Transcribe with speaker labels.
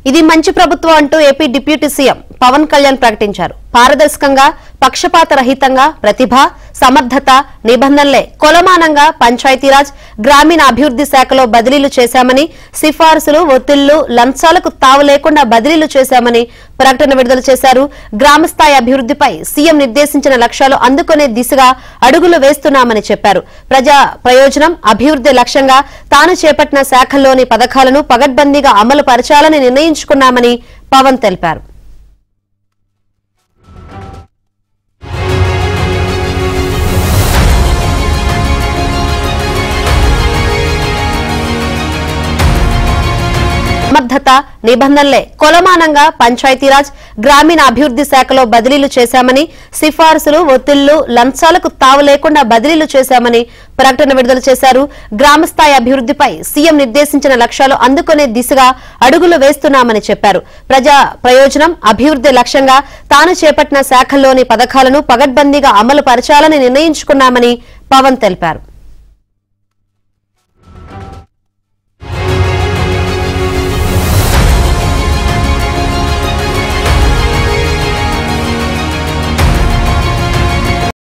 Speaker 1: ఇది మంచి ప్రభుత్వం అంటూ AP deputy CM Pawan Kalyan ప్రకటించారు. పారదర్శకంగా, పక్షపాత రహితంగా, ప్రతిభ, సమర్థత, నిబంధనలే కొలమానంగా పంచాయతీరాజ్, గ్రామీణ అభివృద్ధి శాఖలో బదిలీలు చేశామని, సిఫార్సులు, ఒత్తిళ్లు, లంచాలకు తావు లేకుండా బదిలీలు చేశామని ప్రకటన విడుదల చేశారు. గ్రామస్థాయి అభివృద్ధిపై సీఎం నిర్దేశించిన లక్ష్యాలు అందుకునే దిశగా అడుగులు వేస్తున్నామని చెప్పారు. ప్రజా ప్రయోజనం, అభివృద్ధి లక్ష్యంగా తాను చేపట్టిన శాఖల్లోని పథకాలను పగడ్బందీగా అమలు పరచాలని నిర్ణయించుకున్నామని పవన్ తెలిపారు. సమర్థత, నిబంధనలే కొలమానంగా పంచాయతీరాజ్, గ్రామీణ అభివృద్ధి శాఖలో బదిలీలు చేశామని, సిఫార్సులు, ఒత్తిళ్లు, లంచాలకు తావు లేకుండా బదిలీలు చేశామని ప్రకటన విడుదల చేశారు. గ్రామస్థాయి అభివృద్ధిపై సీఎం నిర్దేశించిన లక్ష్యాలు అందుకునే దిశగా అడుగులు వేస్తున్నామని చెప్పారు. ప్రజా ప్రయోజనం, అభివృద్ధి లక్ష్యంగా తాను చేపట్టిన శాఖల్లోని పథకాలను పగడ్బందీగా అమలు పరచాలని నిర్ణయించుకున్నామని పవన్ తెలిపారు.